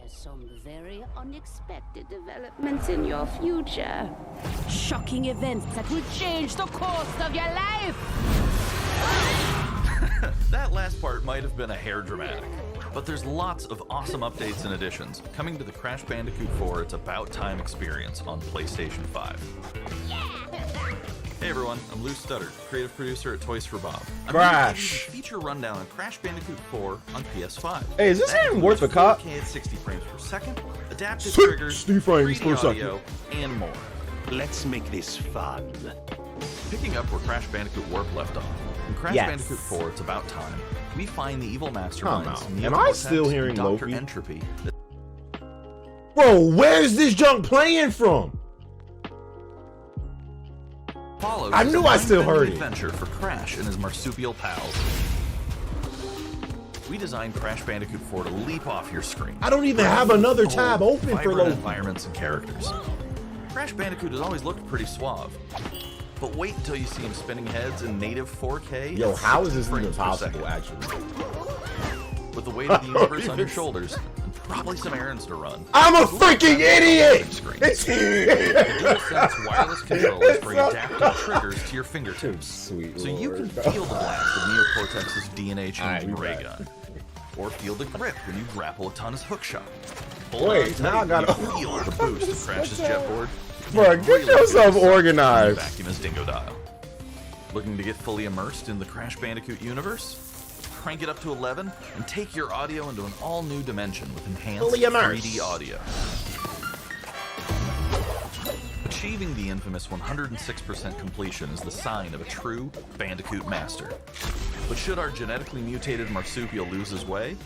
There's some very unexpected developments in your future. Shocking events that will change the course of your life. That last part might have been a hair dramatic, but there's lots of awesome updates and additions coming to the Crash Bandicoot 4 It's About Time experience on PlayStation 5. Hey everyone, I'm Lou Studdard, creative producer at Toys for Bob. I'm going to give you the feature rundown on Crash Bandicoot 4 on PS5. Hey, is this even worth a cop? 4K at 60 frames per second, adaptive triggers, 60 frames 3D per audio, and more. Let's make this fun. Picking up where Crash Bandicoot Warp left off, in Crash Bandicoot 4 It's About Time, we find the evil masterminds. Am I still hearing Dr. Loki? Entropy. Bro, where's this junk playing from? I knew I still heard it. Adventure for Crash and his marsupial pals. We designed Crash Bandicoot 4 to leap off your screen. I don't even have another tab open for Loki. Environments and characters. Crash Bandicoot has always looked pretty suave. But wait until you see him spinning heads in native 4K. Yo, how is this even frames per possible, second. actually? With the weight of the universe on your shoulders, and probably some errands to run. I'm a freaking idiot! DualSense wireless controllers bring adaptive triggers to your fingertips. Sweet so you can Lord. feel the blast of Neocortex's DNA-changing ray gun. Or feel the grip when you grapple a ton as hookshot. Wait, now I gotta feel the boost of Crash's jetboard. Bro, get yourself organized. Vacuum his dingo dial. Looking to get fully immersed in the Crash Bandicoot universe? Crank it up to 11 and take your audio into an all-new dimension with enhanced 3D audio. Achieving the infamous 106% completion is the sign of a true Bandicoot master. But should our genetically mutated marsupial lose his way?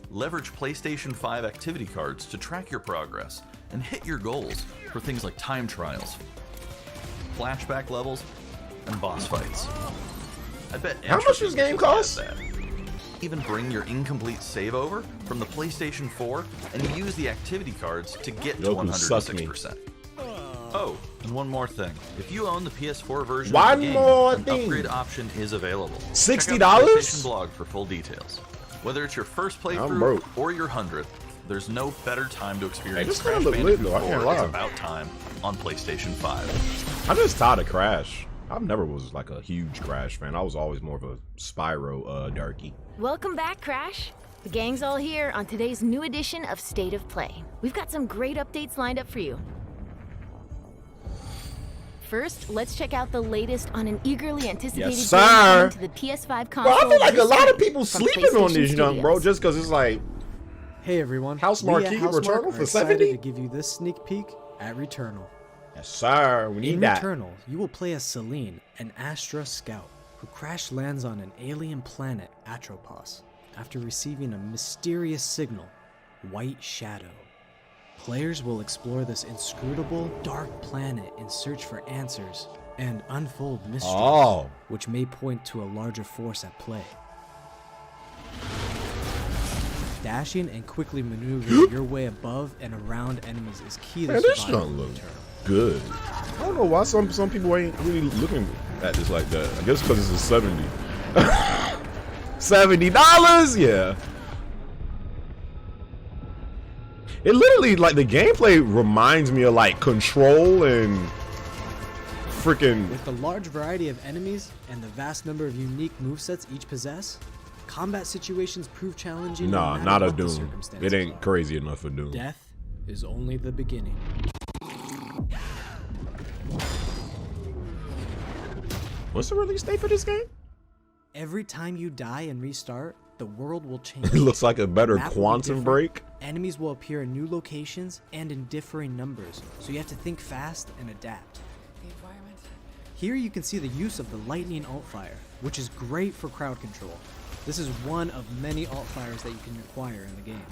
Leverage PlayStation 5 activity cards to track your progress and hit your goals for things like time trials, flashback levels, and boss fights. I bet how much this game costs? Even bring your incomplete save over from the PlayStation 4 and use the activity cards to get to 106%. Oh, and one more thing. If you own the PS4 version of the game, an upgrade option is available. $60? Check out the PlayStation blog for full details. Whether it's your first playthrough or your 100th, there's no better time to experience Crash Bandicoot 4 It's About Time on PlayStation 5. I'm just tired of Crash. I never was like a huge Crash fan. I was always more of a Spyro darky. Welcome back, Crash. The gang's all here on today's new edition of State of Play. We've got some great updates lined up for you. First, let's check out the latest on an eagerly anticipated game coming to the PS5 console. Bro, I feel like a lot of people sleeping on this junk, bro, just because it's like... Hey everyone, House Marquee Returnal for 70? To give you this sneak peek at Returnal. Yes, sir. We need that. In Returnal, you will play as Celine, an Astra scout, who crash lands on an alien planet, Atropos, after receiving a mysterious signal, White Shadow. Players will explore this inscrutable, dark planet in search for answers and unfold mysteries, which may point to a larger force at play. Dashing and quickly maneuvering your way above and around enemies is key to this survival. don't look good. I don't know why some people ain't really looking at this like that. I guess because it's a 70. $70? Yeah. It literally, like, the gameplay reminds me of, like, Control and freaking... With the large variety of enemies and the vast number of unique movesets each possess, combat situations prove challenging. Nah, not a Doom. It ain't crazy enough for Doom. Death is only the beginning. What's the release date for this game? Every time you die and restart, the world will change. It looks like a better Quantum Break. Enemies will appear in new locations and in differing numbers, so you have to think fast and adapt. Here you can see the use of the lightning alt-fire, which is great for crowd control. This is one of many alt-fires that you can acquire in the game.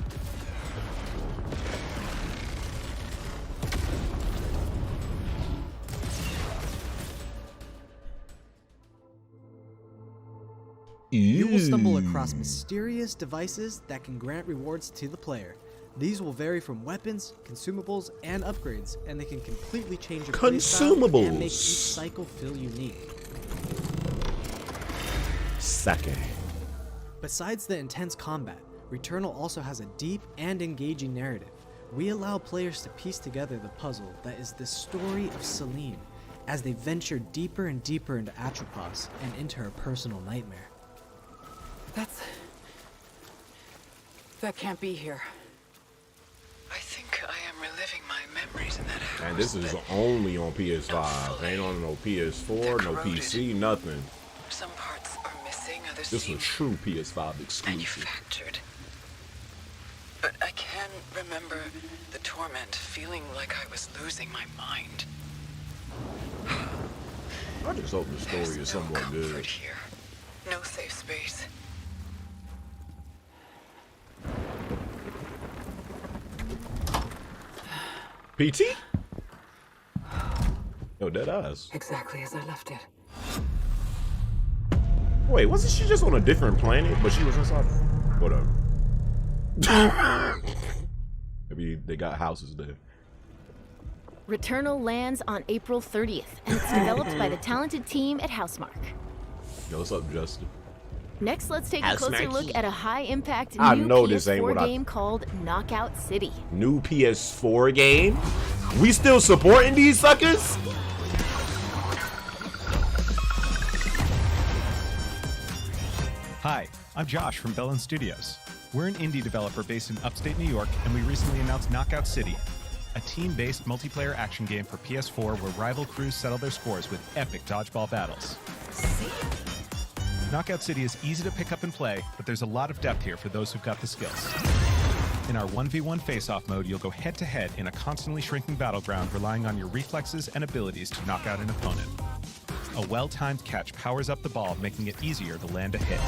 You will stumble across mysterious devices that can grant rewards to the player. These will vary from weapons, consumables, and upgrades, and they can completely change your playstyle and make each cycle feel unique. Second. Besides the intense combat, Returnal also has a deep and engaging narrative. We allow players to piece together the puzzle that is the story of Celine as they venture deeper and deeper into Atropos and into her personal nightmare. That can't be here. I think I am reliving my memories in that house. And this is only on PS5. Ain't on no PS4, no PC, nothing. Some parts are missing, others This seem was true PS5 exclusive. manufactured. But I can remember the torment, feeling like I was losing my mind. I just hope the story There's is no somewhat comfort good. here. No safe space. PT? Yo, dead eyes. Exactly as I left it. Wait, wasn't she just on a different planet, but she was inside? Whatever. Maybe they got houses there. Returnal lands on April 30th, and it's developed by the talented team at Housemarque. Yo, what's up, Justin? Next, let's take a closer look at a high-impact I new know this ain't PS4 what I- game called Knockout City. New PS4 game? We still supporting these suckers? Hi, I'm Josh from Bellin Studios. We're an indie developer based in upstate New York, and we recently announced Knockout City, a team-based multiplayer action game for PS4 where rival crews settle their scores with epic dodgeball battles. Knockout City is easy to pick up and play, but there's a lot of depth here for those who've got the skills. In our 1v1 face-off mode, you'll go head-to-head in a constantly shrinking battleground, relying on your reflexes and abilities to knock out an opponent. A well-timed catch powers up the ball, making it easier to land a hit.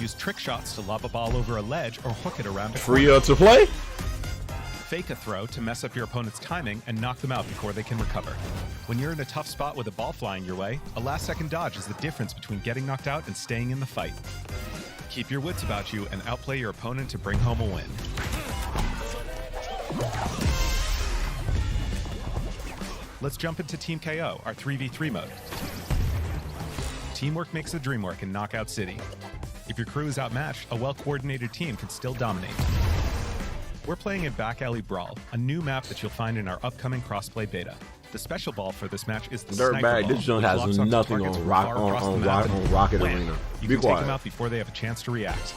Use trick shots to lob a ball over a ledge or hook it around a Free corner. to play? Fake a throw to mess up your opponent's timing and knock them out before they can recover. When you're in a tough spot with a ball flying your way, a last-second dodge is the difference between getting knocked out and staying in the fight. Keep your wits about you and outplay your opponent to bring home a win. Let's jump into Team KO, our 3v3 mode. Teamwork makes the dream work in Knockout City. If your crew is outmatched, a well-coordinated team can still dominate. We're playing in Back Alley Brawl, a new map that you'll find in our upcoming crossplay beta. The special ball for this match is the Sniper Dirtbag, Ball, this joint which has blocks off nothing targets on from Rock far across the on map Rock and on Rocket wham! Arena. You Be can take them quiet. out before they have a chance to react.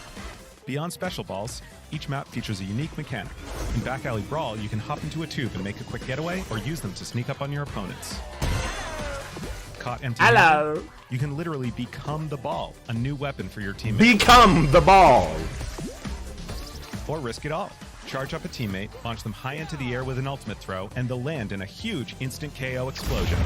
Beyond special balls, each map features a unique mechanic. In Back Alley Brawl, you can hop into a tube and make a quick getaway, or use them to sneak up on your opponents. Caught empty-handed, Hello. you can literally become the ball, a new weapon for your teammates. Become the ball. Or risk it all. Charge up a teammate, launch them high into the air with an ultimate throw, and they'll land in a huge instant KO explosion.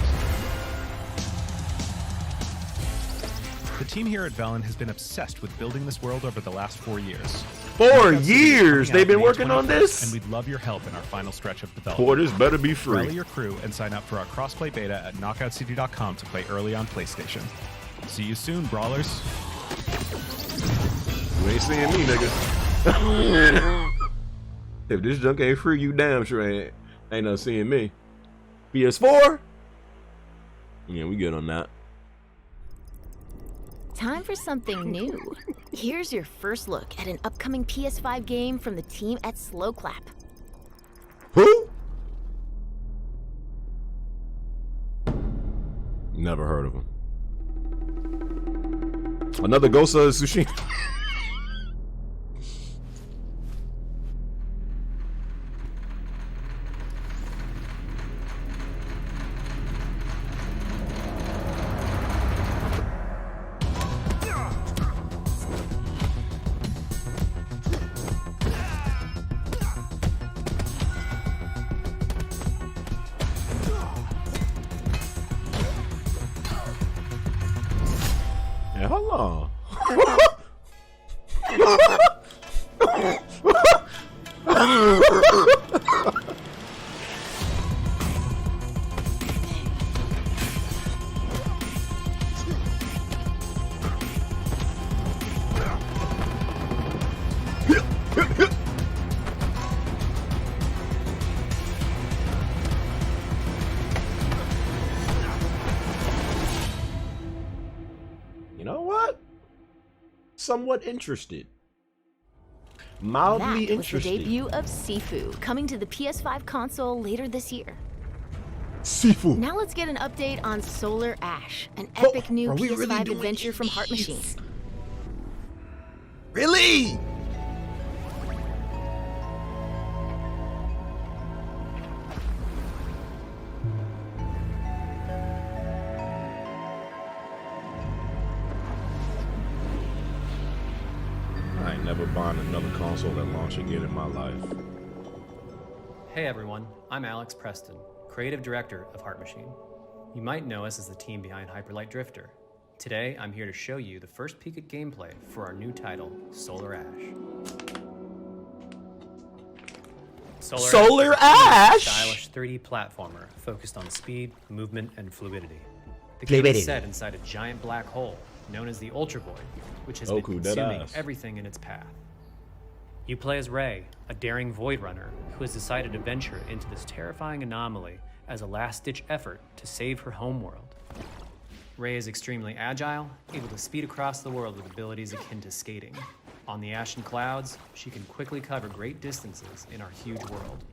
The team here at Velen has been obsessed with building this world over the last 4 years. 4 Knockout City is years? coming They've out been May working on 21st, this? And we'd love your help in our final stretch of development. Boy, this better be Rally free. your crew and sign up for our crossplay beta at knockoutcity.com to play early on PlayStation. See you soon, brawlers. You ain't seeing me, nigga. If this junk ain't free, you damn sure ain't no seeing me. PS4? Yeah, we good on that. Time for something new. Here's your first look at an upcoming PS5 game from the team at Slowclap. Who? Never heard of him. Another Ghost of Tsushima. Yeah, hold on. You know what? somewhat interested. Mildly That was the interested. debut of Sifu, coming to the PS5 console later this year. Sifu. Now let's get an update on Solar Ash, an epic new are we PS5 really doing adventure from Heart these? Machine. Really? I ain't never buying another console at launch again in my life. Hey everyone, I'm Alex Preston, creative director of Heart Machine. You might know us as the team behind Hyperlight Drifter. Today, I'm here to show you the first peek at gameplay for our new title, Solar Ash. Solar is a Ash? stylish 3D platformer focused on speed, movement, and fluidity. The game is set inside a giant black hole known as the Ultra Void, which has been consuming everything in its path. You play as Ray, a daring Void Runner who has decided to venture into this terrifying anomaly as a last-ditch effort to save her homeworld. Ray is extremely agile, able to speed across the world with abilities akin to skating. On the ash and clouds, she can quickly cover great distances in our huge world.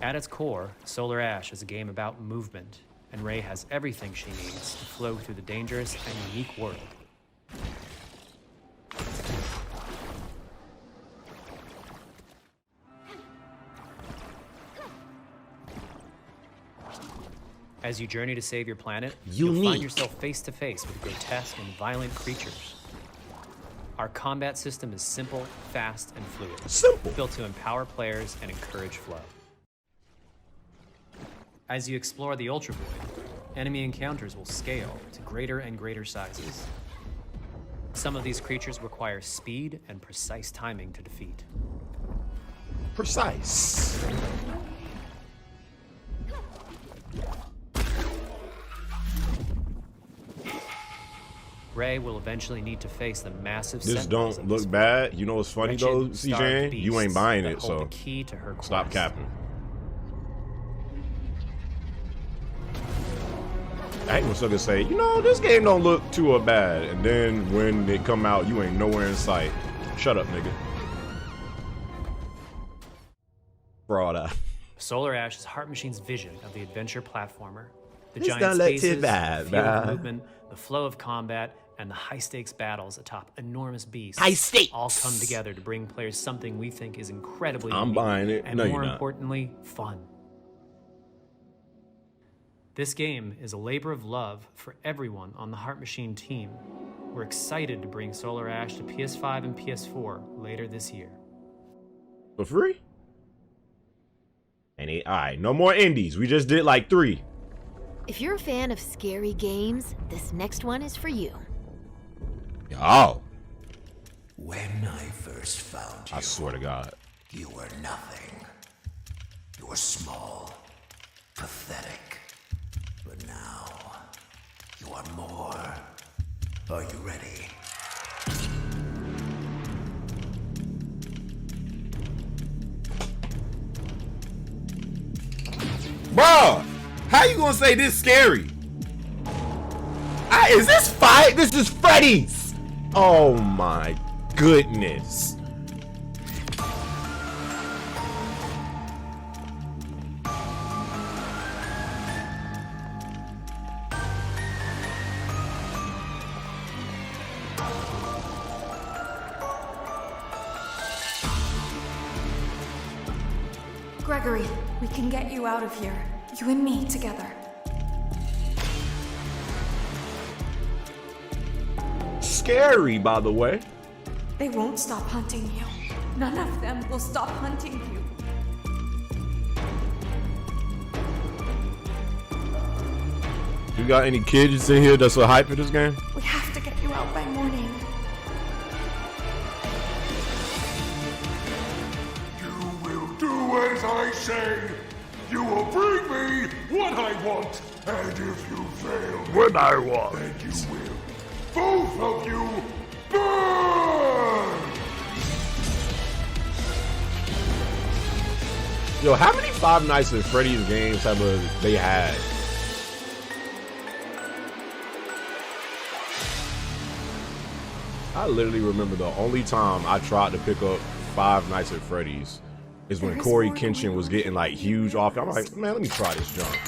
At its core, Solar Ash is a game about movement, and Ray has everything she needs to flow through the dangerous and unique world. As you journey to save your planet, you'll find yourself face to face with grotesque and violent creatures. Our combat system is simple, fast, and fluid. Built to empower players and encourage flow. As you explore the Ultra Void, enemy encounters will scale to greater and greater sizes. Some of these creatures require speed and precise timing to defeat. Precise. Ray will eventually need to face the massive This don't look bad. You know what's funny though, CJ? You ain't buying it, so key to her stop capping. I was gonna say, you know, this game don't look too bad, and then when they come out, you ain't nowhere in sight. Shut up, nigga. Fraud. Solar Ash is Heart Machine's vision of the adventure platformer. The This giant don't look too spaces, bad, the feel of man. movement, the flow of combat, and the high-stakes battles atop enormous beasts High stakes all come together to bring players something we think is incredibly I'm unique buying it. and No, you're more not. importantly, fun. This game is a labor of love for everyone on the Heart Machine team. We're excited to bring Solar Ash to PS5 and PS4 later this year. For free? And alright, no more indies. We just did like 3. If you're a fan of scary games, this next one is for you. Oh. When I first found you, I swear to God. you were nothing. You were small, pathetic. But now, you are more. Are you ready? Bruh, how you gonna say this scary? Is this fight? This is Freddy's. Oh my goodness. Gregory, we can get you out of here. You and me together. Scary, by the way. They won't stop hunting you. None of them will stop hunting you. You got any kids in here that's so hype for this game? We have to get you out by morning. Do as I say. You will bring me what I want. And if you fail me, What I want. then you will. Both of you burn! Yo, how many Five Nights at Freddy's games have they had? literally remember the only time I tried to pick up Five Nights at Freddy's is when Corey Kenshin was getting like huge off. I'm like, man, let me try this junk.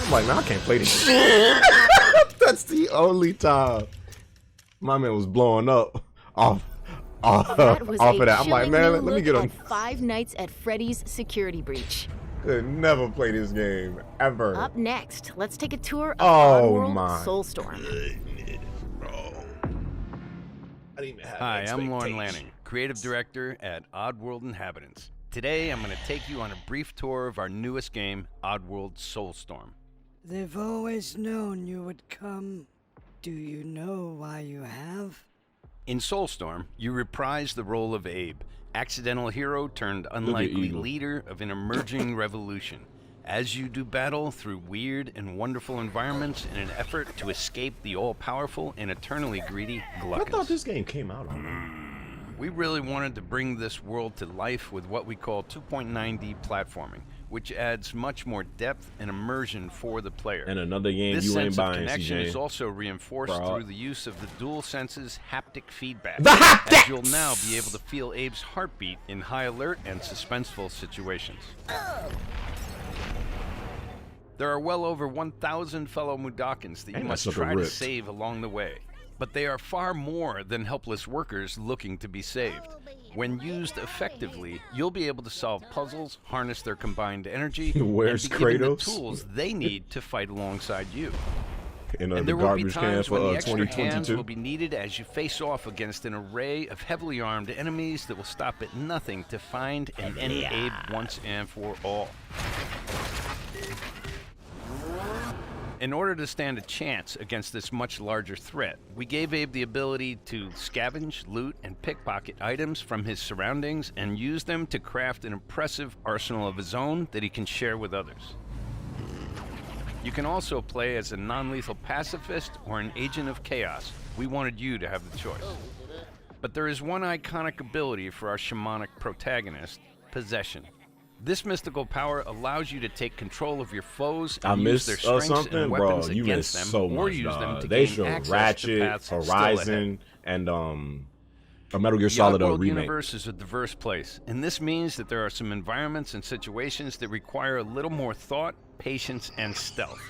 I'm like, man, I can't play this shit. That's the only time my man was blowing up off of that. I'm like, man, let me get on. Five Nights at Freddy's security breach. Could never play this game ever. Up next, let's take a tour of Oddworld Soulstorm. Hi, I'm Lauren Lanning, Creative Director at Oddworld Inhabitants. Today, I'm going to take you on a brief tour of our newest game, Oddworld Soulstorm. They've always known you would come. Do you know why you have? In Soulstorm, you reprise the role of Abe, accidental hero turned unlikely leader of an emerging revolution, as you do battle through weird and wonderful environments in an effort to escape the all-powerful and eternally greedy Gluckins. I thought this game came out on. We really wanted to bring this world to life with what we call 2.9D platforming, which adds much more depth and immersion for the player. And another game this you ain't sense buying, of connection CJ. is also reinforced Bro. through the use of the DualSense's haptic feedback. The haptics! As you'll now be able to feel Abe's heartbeat in high alert and suspenseful situations. There are well over 1,000 fellow Mudokons that you must try to save along the way. But they are far more than helpless workers looking to be saved. When used effectively, you'll be able to solve puzzles, harness their combined energy, Where's and be given the Kratos? tools they need to fight alongside you. And there will be times when the extra hands 2022. will be needed as you face off against an array of heavily armed enemies that will stop at nothing to find and end Abe once and for all. In order to stand a chance against this much larger threat, we gave Abe the ability to scavenge, loot, and pickpocket items from his surroundings and use them to craft an impressive arsenal of his own that he can share with others. You can also play as a non-lethal pacifist or an agent of chaos. We wanted you to have the choice. But there is one iconic ability for our shamanic protagonist, Possession. This mystical power allows you to take control of your foes and use their strengths and weapons against them, so or much, use them to they gain show access Ratchet, to paths still Horizon, ahead. and a Metal Gear Solid The Oddworld remake. universe is a diverse place, and this means that there are some environments and situations that require a little more thought, patience, and stealth.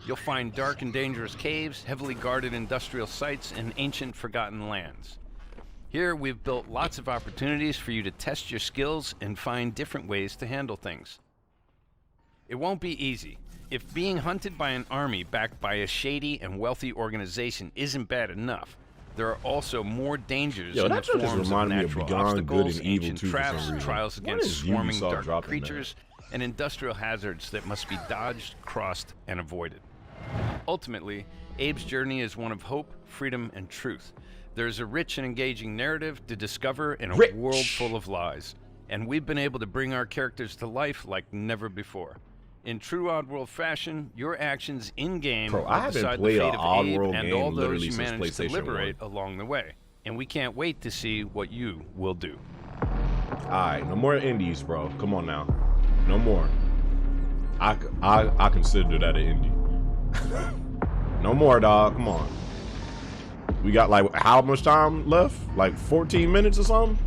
You'll find dark and dangerous caves, heavily guarded industrial sites, and ancient forgotten lands. Here, we've built lots of opportunities for you to test your skills and find different ways to handle things. It won't be easy. If being hunted by an army backed by a shady and wealthy organization isn't bad enough, there are also more dangers in the forms of natural obstacles, ancient traps, trials against swarming dark creatures, and industrial hazards that must be dodged, crossed, and avoided. Ultimately, Abe's journey is one of hope, freedom, and truth. There's a rich and engaging narrative to discover in a world full of lies, and we've been able to bring our characters to life like never before. In true Oddworld fashion, your actions in-game will decide the fate of Abe and all those you manage to liberate along the way. And we can't wait to see what you will do. Alright, no more indies, bro. Come on now. No more. I consider that an indie. No more, dog. Come on. We got like how much time left? Like 14 minutes or something?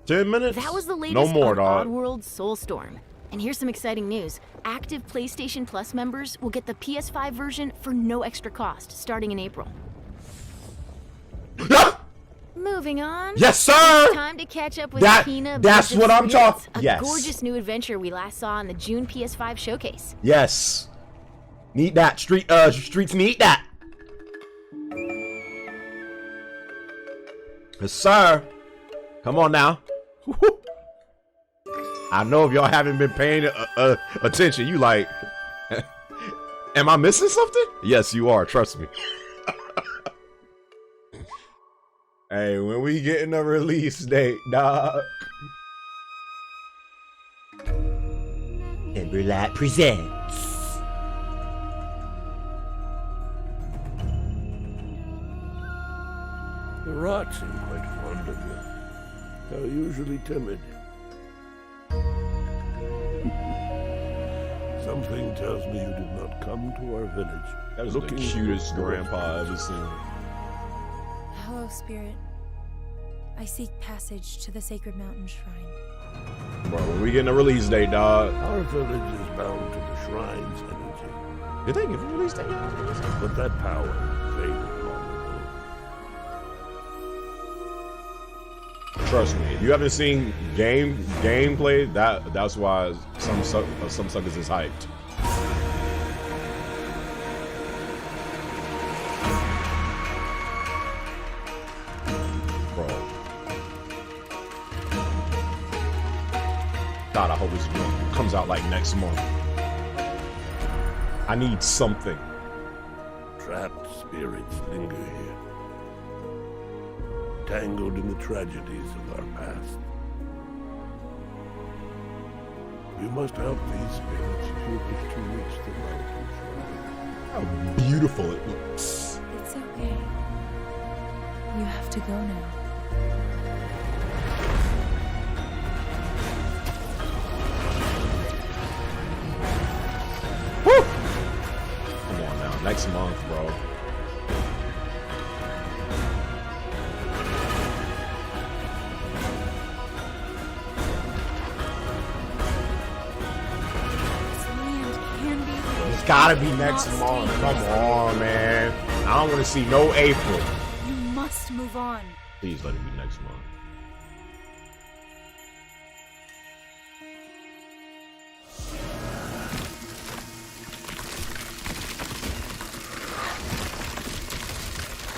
10 minutes? That was the latest no more, dog. Oddworld Soulstorm. And here's some exciting news. Active PlayStation Plus members will get the PS5 version for no extra cost starting in April. Moving on. Yes, sir! It's time to catch up with Kina. That's what I'm talking. A gorgeous new adventure we last saw in the June PS5 showcase. Yes. Need that. Streets need that. Yes, sir. Come on now. I know if y'all haven't been paying attention, you like, am I missing something? Yes, you are. Trust me. Hey, when we getting a release date, dog. Emberlight presents. The rats seem quite fond of you. They're usually timid. Something tells me you did not come to our village. That was the cutest grandpa I've ever seen. Hello, Spirit. I seek passage to the Sacred Mountain Shrine. Bro, when we getting a release date, dog. Our village is bound to the shrine's energy. Did they give a release date? But that power faded long ago. Trust me, if you haven't seen gameplay, that's why some suckers is hyped. Bro. God, I hope this game comes out like next month. I need something. Trapped spirits linger here, tangled in the tragedies of our past. You must help these spirits if you wish to reach the mountain shrine. How beautiful it looks. It's okay. You have to go now. Woo! Come on now, next month, bro. It's gotta be next month. Come on, man. I don't want to see no April. You must move on. Please let it be next month.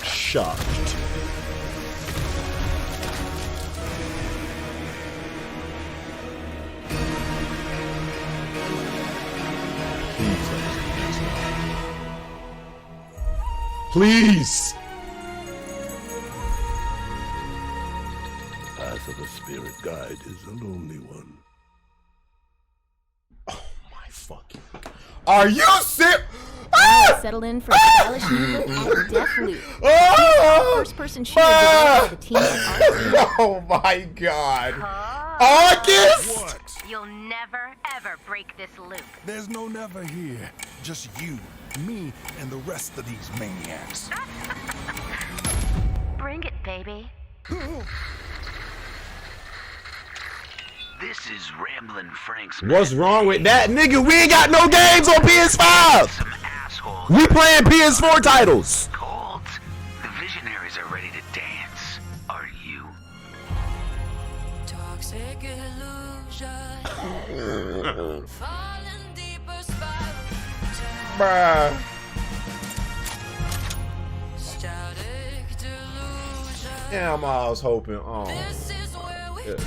Shocked. Please. The path of a spirit guide is a lonely one. Oh my fucking. Are you sick? Settle in for a stylish new look at Deathloop. First-person shooter developed by the team at Arc. Oh my god. August? What? You'll never, ever break this loop. There's no never here. Just you, me, and the rest of these maniacs. Bring it, baby. This is Ramblin' Frank's. What's wrong with that, nigga? We ain't got no games on PS5. We playing PS4 titles. Cold. The visionaries are ready to dance. Are you? Toxic illusion. Falling deeper spiral. Bruh. Static delusion. Damn, I was hoping. Oh. This is where we Yeah.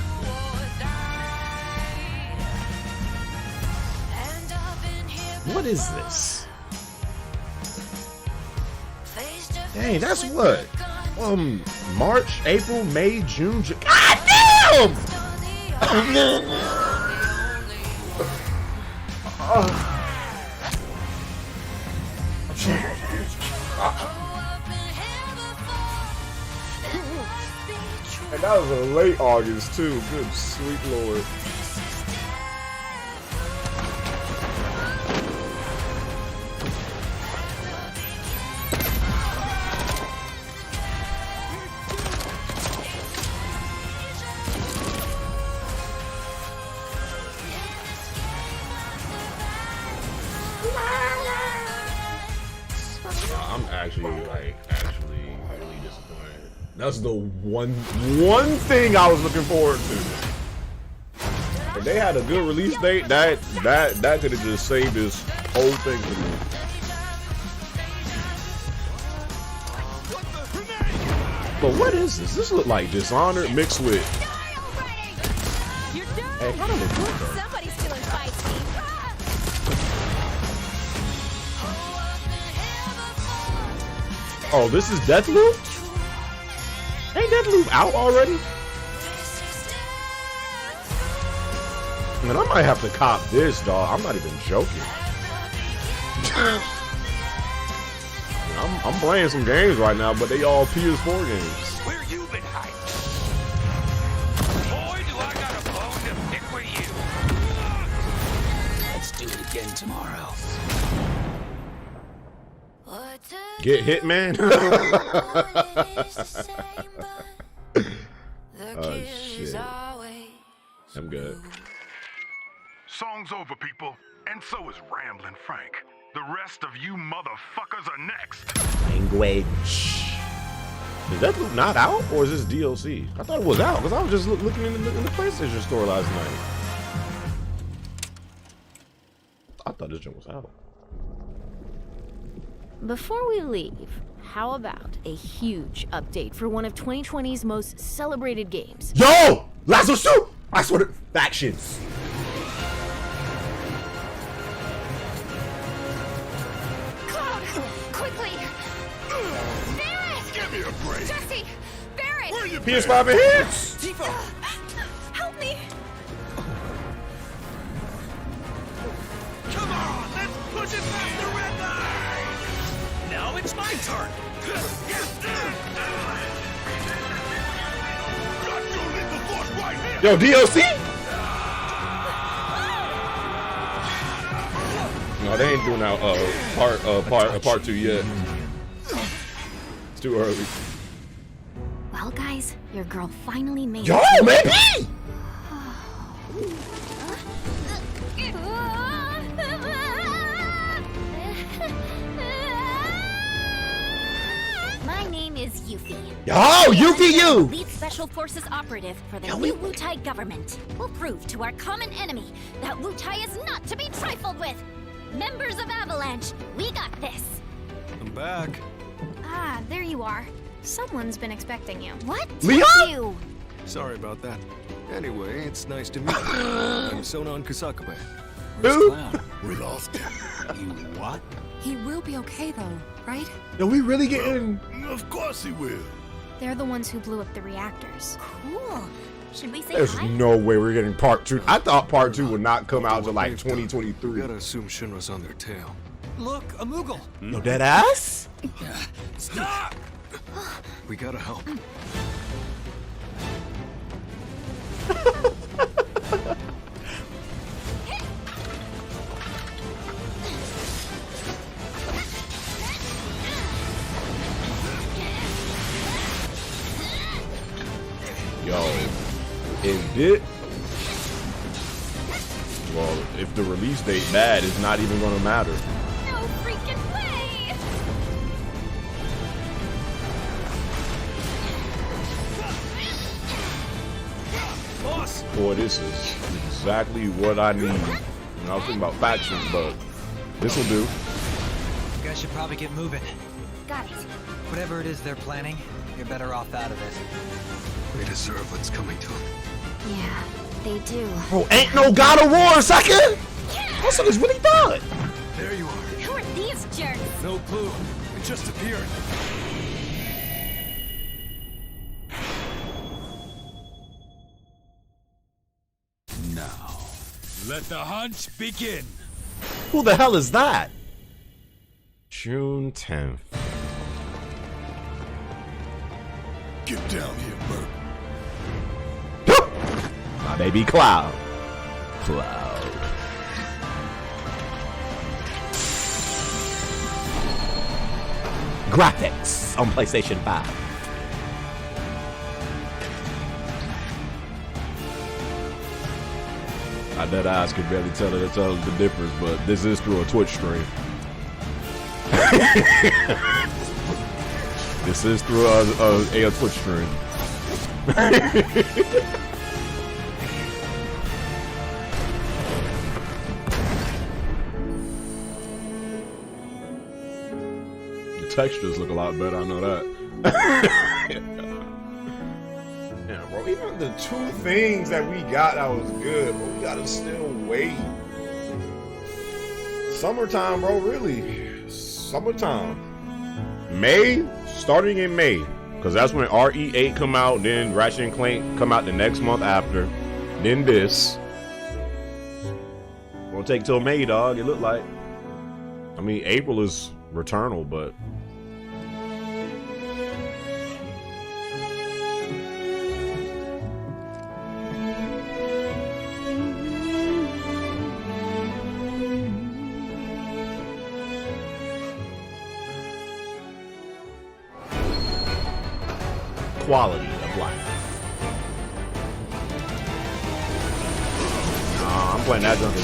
What is this? Dang, that's what? March, April, May, June, God damn! And that was a late August too. Good sweet lord. I'm actually really disappointed. That's the one thing I was looking forward to. If they had a good release date, that could have just saved this whole thing for me. But what is this? This look like Dishonored mixed with. Hey, how do they do that? Somebody's feeling feisty. Oh, this is Deathloop? Ain't Deathloop out already? Man, I might have to cop this, dog. I'm not even joking. I'm playing some games right now, but they all PS4 games. Where you been hiding? Boy, do I got a bone to pick with you. Let's do it again tomorrow. Get hit, man. Oh shit. I'm good. Song's over, people. And so is Ramblin' Frank. The rest of you motherfuckers are next. Language. Is that not out, or is this DLC? I thought it was out, because I was just looking in the PlayStation store last night. I thought this joint was out. Before we leave, how about a huge update for one of 2020's most celebrated games? Yo! Lasso Soup! I swear to factions. Cloud! Quickly! Barrett! Give me a break! Jesse! Barrett! Where you PS5 in here? Tifa! Help me! Come on, let's push it past the red line! Now it's my turn! Got your lethal force right here! Yo, DLC? No, they ain't doing that part 2 yet. It's too early. Well, guys, your girl finally made Yo, it. maybe! My name is Yuffie. Yo, Yuffie, you! Lead Special Forces operative for the new Wutai government. We'll prove to our common enemy that Wutai is not to be trifled with. Members of Avalanche, we got this. I'm back. Ah, there you are. Someone's been expecting you. What? Leon? You? Sorry about that. Anyway, it's nice to meet you. I'm Sonon Kusakabe. Who? We lost him. You what? He will be okay though, right? Yo, we really getting... Of course he will. They're the ones who blew up the reactors. Cool. Should we say There's hi? no way we're getting part 2. I thought part 2 would not come out until like 2023. Gotta assume Shinra's on their tail. Look, a Moogle. No dead ass? Stop! We gotta help. Yo, is it? Well, if the release date bad, it's not even gonna matter. No freaking way! Boss! Boy, this is exactly what I need. And I was thinking about factions, but this will do. You guys should probably get moving. Got it. Whatever it is they're planning, you're better off out of it. We deserve what's coming to them. Yeah, they do. Bro, ain't no God of War, sucker! That's what it's really done. There you are. Who are these jerks? No clue. It just appeared. Now, let the hunt begin. Who the hell is that? June 10th. Get down here, Bert. My baby Cloud. Cloud. Graphics on PlayStation 5. I dead eyes could barely tell the difference, but this is through a Twitch stream. This is through a Twitch stream. The textures look a lot better, I know that. Yeah, bro, even the 2 things that we got that was good, but we gotta still wait. Summertime, bro, really. Summertime. May, starting in May, because that's when RE8 come out, then Ratchet & Clank come out the next month after, then this. Won't take till May, dog, it look like. I mean, April is Returnal, but... quality of life. I'm playing that junk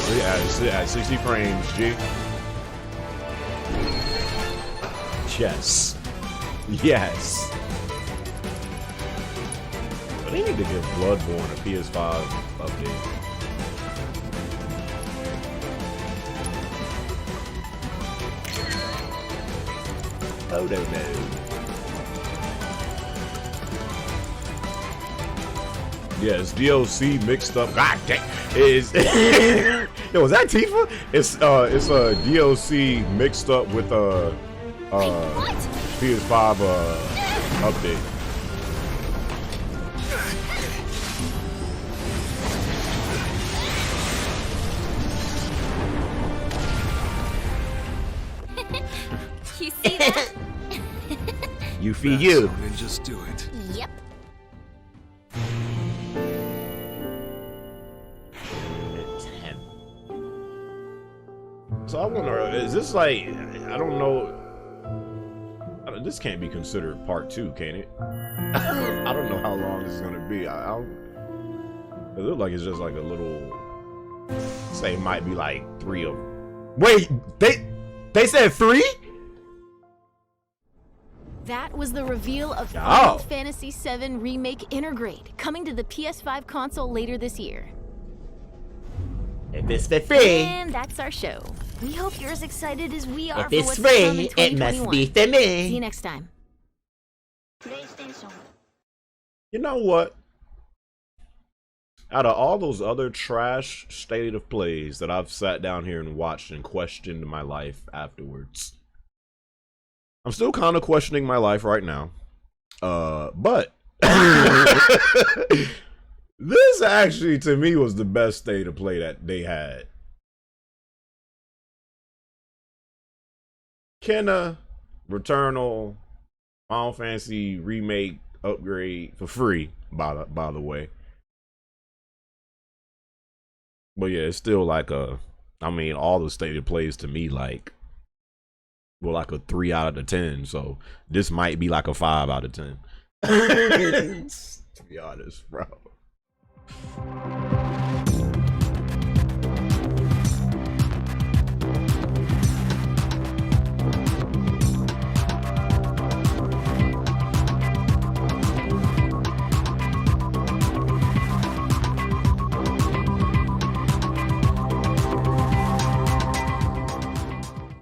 at 60 frames, G. Yes. Yes. But they need to give Bloodborne a PS5 update. Oh, no, no. Yes, DLC mixed up. God damn. Is yo, was that Tifa? It's a DLC mixed up with PS5 update. You see that? You feed you. And just do it. Yep. So I wonder, is this like, I don't know, this can't be considered part 2, can it? I don't know how long this is gonna be. It looks like it's just like a little, say it might be like 3 of, wait, they said 3? That was the reveal of Final Fantasy VII Remake Intergrade, coming to the PS5 console later this year. If it's for free. And that's our show. We hope you're as excited as we are If for it's what's to come in free, it must 2021. be for me. See you next time. You know what? Out of all those other trash state of plays that I've sat down here and watched and questioned my life afterwards, I'm still kind of questioning my life right now. But this actually, to me, was the best state of play that they had. Kenna, Returnal, Final Fantasy Remake upgrade for free, by the way. But yeah, it's still like I mean, all the state of plays to me, like, well, like a 3 out of 10. So this might be like a 5 out of 10. To be honest, bro.